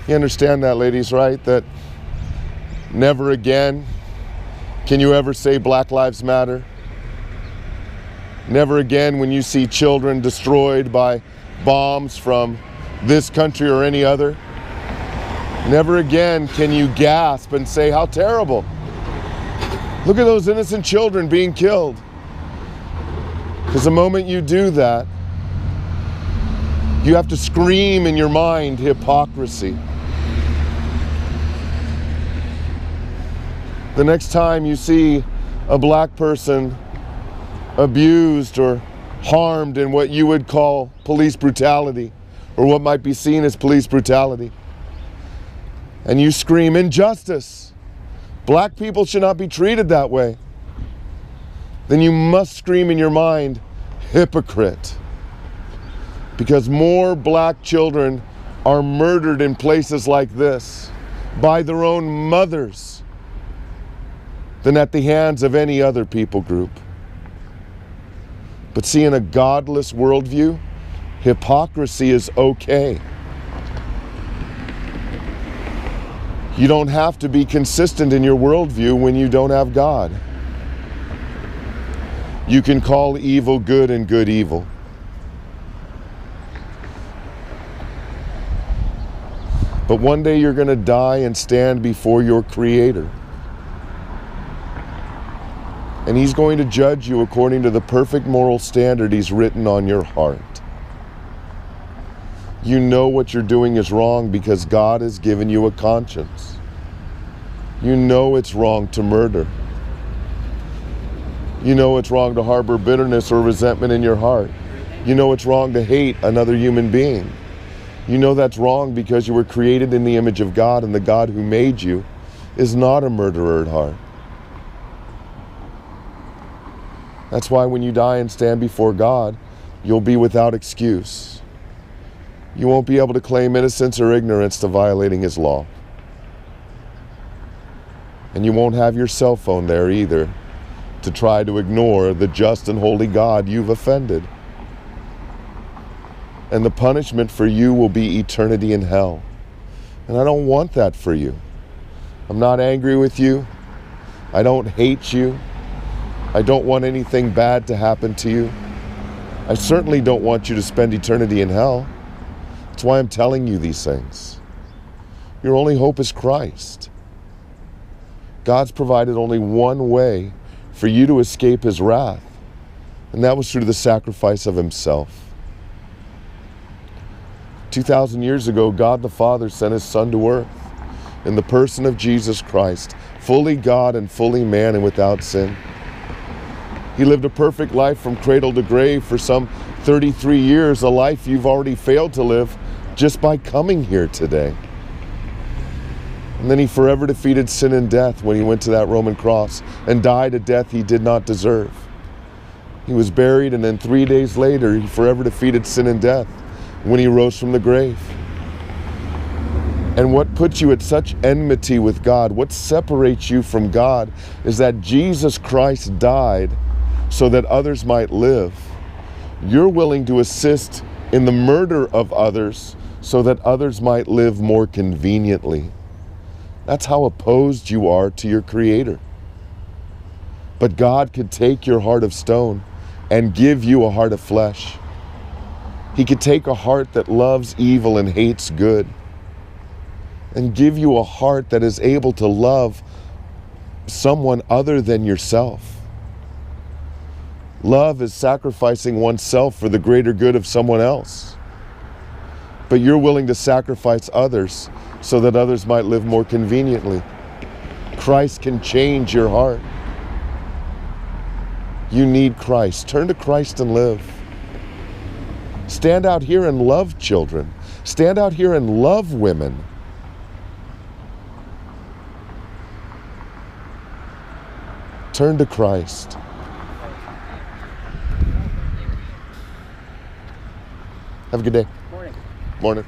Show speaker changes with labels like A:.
A: You understand that, ladies, right? That never again can you ever say Black Lives Matter. Never again when you see children destroyed by bombs from this country or any other. Never again can you gasp and say, how terrible. Look at those innocent children being killed. Because the moment you do that, you have to scream in your mind hypocrisy. The next time you see a black person abused or harmed in what you would call police brutality, or what might be seen as police brutality, and you scream injustice, black people should not be treated that way, then you must scream in your mind, hypocrite. Because more black children are murdered in places like this by their own mothers than at the hands of any other people group. But see, in a godless worldview, hypocrisy is okay. You don't have to be consistent in your worldview when you don't have God. You can call evil good and good evil. But one day you're going to die and stand before your Creator. And He's going to judge you according to the perfect moral standard He's written on your heart. You know what you're doing is wrong because God has given you a conscience. You know it's wrong to murder. You know it's wrong to harbor bitterness or resentment in your heart. You know it's wrong to hate another human being. You know that's wrong because you were created in the image of God, and the God who made you is not a murderer at heart. That's why when you die and stand before God, you'll be without excuse. You won't be able to claim innocence or ignorance to violating His law. And you won't have your cell phone there either to try to ignore the just and holy God you've offended. And the punishment for you will be eternity in hell. And I don't want that for you. I'm not angry with you. I don't hate you. I don't want anything bad to happen to you. I certainly don't want you to spend eternity in hell. That's why I'm telling you these things. Your only hope is Christ. God's provided only one way for you to escape His wrath, and that was through the sacrifice of Himself. 2,000 years ago, God the Father sent His Son to earth in the person of Jesus Christ, fully God and fully man and without sin. He lived a perfect life from cradle to grave for some 33 years, a life you've already failed to live just by coming here today. And then He forever defeated sin and death when He went to that Roman cross and died a death He did not deserve. He was buried, and then 3 days later, He forever defeated sin and death when He rose from the grave. And what puts you at such enmity with God, what separates you from God, is that Jesus Christ died so that others might live. You're willing to assist in the murder of others so that others might live more conveniently. That's how opposed you are to your Creator. But God could take your heart of stone and give you a heart of flesh. He could take a heart that loves evil and hates good and give you a heart that is able to love someone other than yourself. Love is sacrificing oneself for the greater good of someone else. But you're willing to sacrifice others so that others might live more conveniently. Christ can change your heart. You need Christ. Turn to Christ and live. Stand out here and love children. Stand out here and love women. Turn to Christ. Have a good day.
B: Morning.
A: Morning.